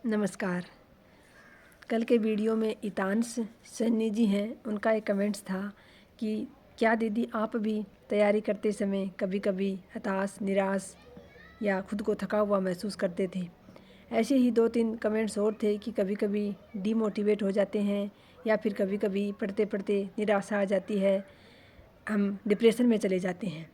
नमस्कार। कल के वीडियो में इतांश सन्नी जी हैं, उनका एक कमेंट्स था कि क्या दीदी आप भी तैयारी करते समय कभी कभी हताश, निराश या खुद को थका हुआ महसूस करते थे। ऐसे ही 2-3 कमेंट्स और थे कि कभी कभी डीमोटिवेट हो जाते हैं या फिर कभी कभी पढ़ते पढ़ते निराशा आ जाती है, हम डिप्रेशन में चले जाते हैं।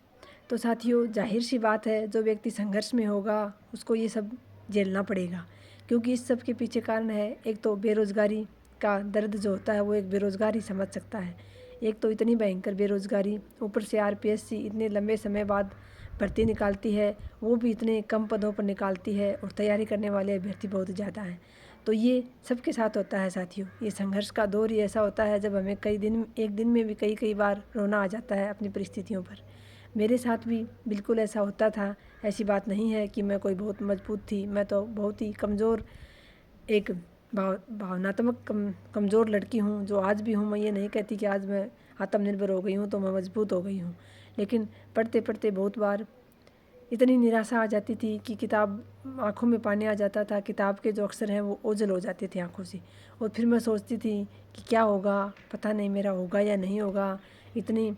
तो साथियों, जाहिर सी बात है, जो व्यक्ति संघर्ष में होगा उसको ये सब झेलना पड़ेगा, क्योंकि इस सब के पीछे कारण है एक तो बेरोज़गारी का दर्द जो होता है वो एक बेरोज़गार ही समझ सकता है। एक तो इतनी भयंकर बेरोज़गारी, ऊपर से आरपीएससी इतने लंबे समय बाद भर्ती निकालती है, वो भी इतने कम पदों पर निकालती है और तैयारी करने वाले अभ्यर्थी बहुत ज़्यादा हैं। तो ये सबके साथ होता है साथियों। ये संघर्ष का दौर ही ऐसा होता है जब हमें एक दिन में भी कई बार रोना आ जाता है अपनी परिस्थितियों पर। मेरे साथ भी बिल्कुल ऐसा होता था। ऐसी बात नहीं है कि मैं कोई बहुत मजबूत थी, मैं तो बहुत ही कमज़ोर, एक भावनात्मक कमज़ोर लड़की हूँ जो आज भी हूँ। मैं ये नहीं कहती कि आज मैं आत्मनिर्भर हो गई हूँ तो मैं मजबूत हो गई हूँ, लेकिन पढ़ते पढ़ते बहुत बार इतनी निराशा आ जाती थी कि किताब आँखों में पानी आ जाता था। किताब के जो अक्षर हैं वो ओझल हो जाते थे आँखों से, और फिर मैं सोचती थी कि क्या होगा, पता नहीं मेरा होगा या नहीं होगा। इतनी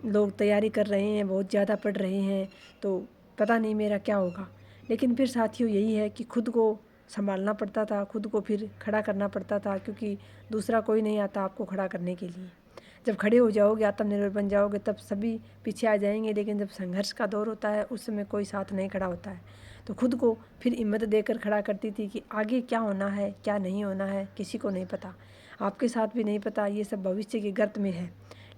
लोग तैयारी कर रहे हैं, बहुत ज़्यादा पढ़ रहे हैं, तो पता नहीं मेरा क्या होगा। लेकिन फिर साथियों यही है कि खुद को संभालना पड़ता था, खुद को फिर खड़ा करना पड़ता था, क्योंकि दूसरा कोई नहीं आता आपको खड़ा करने के लिए। जब खड़े हो जाओगे, आत्मनिर्भर बन जाओगे, तब सभी पीछे आ जाएंगे, लेकिन जब संघर्ष का दौर होता है उस समय कोई साथ नहीं खड़ा होता है। तो खुद को फिर हिम्मत देकर खड़ा करती थी कि आगे क्या होना है, क्या नहीं होना है, किसी को नहीं पता, आपके साथ भी नहीं पता। ये सब भविष्य के गर्त में है,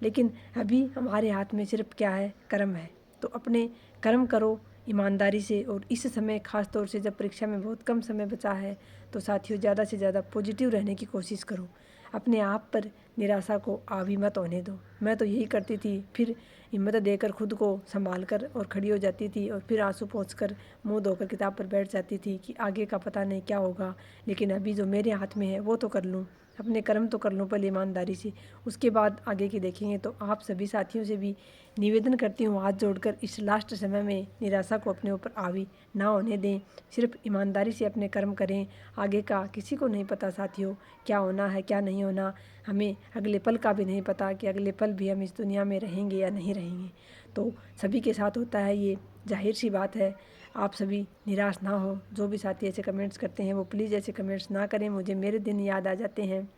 लेकिन अभी हमारे हाथ में सिर्फ क्या है, कर्म है। तो अपने कर्म करो ईमानदारी से, और इस समय ख़ास तौर से जब परीक्षा में बहुत कम समय बचा है तो साथियों ज़्यादा से ज़्यादा पॉजिटिव रहने की कोशिश करो। अपने आप पर निराशा को हावी मत होने दो। मैं तो यही करती थी, फिर हिम्मत देकर खुद को संभाल कर और खड़ी हो जाती थी, और फिर आंसू पोंछकर मुंह धोकर किताब पर बैठ जाती थी कि आगे का पता नहीं क्या होगा, लेकिन अभी जो मेरे हाथ में है वो तो कर लूँ, अपने कर्म तो कर लूँ पहले ईमानदारी से, उसके बाद आगे की देखेंगे। तो आप सभी साथियों से भी निवेदन करती हूँ हाथ जोड़कर, इस लास्ट समय में निराशा को अपने ऊपर हावी ना होने दें। सिर्फ ईमानदारी से अपने कर्म करें। आगे का किसी को नहीं पता साथियों, क्या होना है क्या नहीं होना। हमें अगले पल का भी नहीं पता कि अगले पल भी हम इस दुनिया में रहेंगे या नहीं रहेंगे। तो सभी के साथ होता है, ये जाहिर सी बात है। आप सभी निराश ना हो। जो भी साथी ऐसे कमेंट्स करते हैं वो प्लीज़ ऐसे कमेंट्स ना करें, मुझे मेरे दिन याद आ जाते हैं।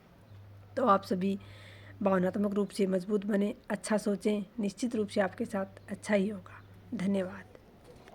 तो आप सभी भावनात्मक रूप से मजबूत बने, अच्छा सोचें, निश्चित रूप से आपके साथ अच्छा ही होगा। धन्यवाद।